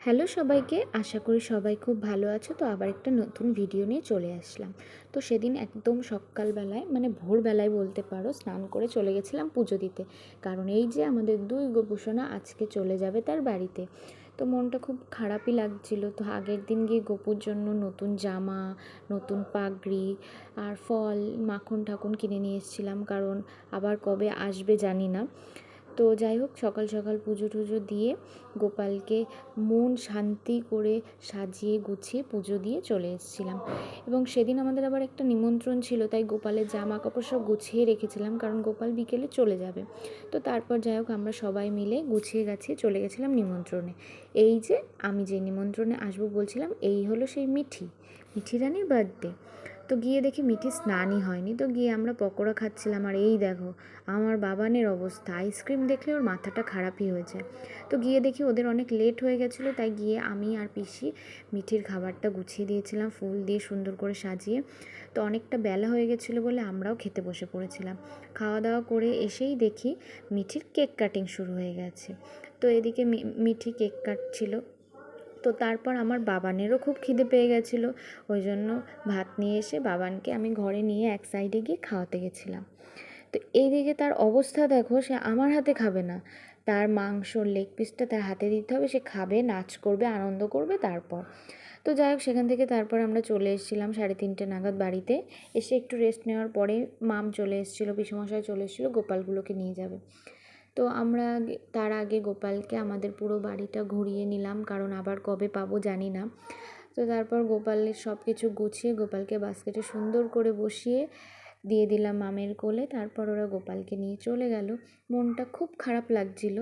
Hello সবাইকে, আশা করি সবাই খুব ভালো আছো। তো আবার একটা নতুন ভিডিও নিয়ে চলে আসলাম। তো সেদিন একদম সকালবেলায় মানে ভোরবেলায় বলতে পারো, স্নান করে চলে গেছিলাম পুজো দিতে। কারণ এই যে আমাদের দুই গোপুসোনা আজকে চলে যাবে তার বাড়িতে। তো মনটা খুব খারাপই লাগছিল। তো আগের দিন গিয়ে গোপুর জন্য নতুন জামা, নতুন পাগড়ি আর ফল, মাখন ঠাকুন কিনে নিয়ে এসেছিলাম, কারণ আবার কবে আসবে জানি না। তো যাই হোক, সকাল সকাল পুজো টুজো দিয়ে গোপালকে মন শান্তি করে সাজিয়ে গুছিয়ে পুজো দিয়ে চলে এসেছিলাম। এবং সেদিন আমাদের আবার একটা নিমন্ত্রণ ছিল, তাই গোপালের জামা কাপড় সব গুছিয়ে রেখেছিলাম, কারণ গোপাল বিকেলে চলে যাবে। তো তারপর যাই হোক, আমরা সবাই মিলে গুছিয়ে গাছিয়ে চলে গেছিলাম নিমন্ত্রণে। এই যে আমি যে নিমন্ত্রণে আসবো বলছিলাম, এই হলো সেই মিঠি রানীর বার্থডে। তো গিয়ে দেখি মিঠি স্নানই হয়নি। তো গিয়ে আমরা পকোড়া খাচ্ছিলাম, আর এই দেখো আমার বাবানের অবস্থা, আইসক্রিম দেখলে ওর মাথাটা খারাপই হয়েছে। তো গিয়ে দেখি ওদের অনেক লেট হয়ে গেছিলো, তাই গিয়ে আমি আর পিসি মিঠির খাবারটা গুছিয়ে দিয়েছিলাম ফুল দিয়ে সুন্দর করে সাজিয়ে। তো অনেকটা বেলা হয়ে গেছিলো বলে আমরাও খেতে বসে পড়েছিলাম। খাওয়া দাওয়া করে এসেই দেখি মিঠির কেক কাটিং শুরু হয়ে গেছে। তো এদিকে মিঠি কেক কাটছিল। তো তারপর আমার বাবানেরও খুব খিদে পেয়ে গেছিলো, ওই জন্য ভাত নিয়ে এসে বাবানকে আমি ঘরে নিয়ে এক সাইডে গিয়ে খাওয়াতে গেছিলাম। তো এইদিকে তার অবস্থা দেখো, সে আমার হাতে খাবে না, তার মাংসর লেগ পিসটা তার হাতে দিতে হবে, সে খাবে, নাচ করবে, আনন্দ করবে তারপর। তো যাই হোক, সেখান থেকে তারপর আমরা চলে এসেছিলাম 3:30 নাগাদ বাড়িতে। এসে একটু রেস্ট নেওয়ার পরে মাম চলে এসেছিলো, পিসেমশাই চলে এসেছিলো গোপালগুলোকে নিয়ে যাবে। তো আমরা তার আগে গোপালকে আমাদের পুরো বাড়িটা ঘুরিয়ে নিলাম, কারণ আবার কবে পাবো জানি না। তো তারপর গোপালের সব কিছু গুছিয়ে গোপালকে বাস্কেটে সুন্দর করে বসিয়ে দিয়ে দিলাম মামের কোলে। তারপর ওরা গোপালকে নিয়ে চলে গেল। মনটা খুব খারাপ লাগছিল,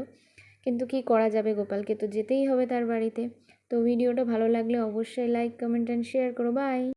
কিন্তু কি করা যাবে, গোপালকে তো যেতেই হবে তার বাড়িতে। তো ভিডিওটা ভালো লাগলে অবশ্যই লাইক, কমেন্ট অ্যান্ড শেয়ার করো। বাই।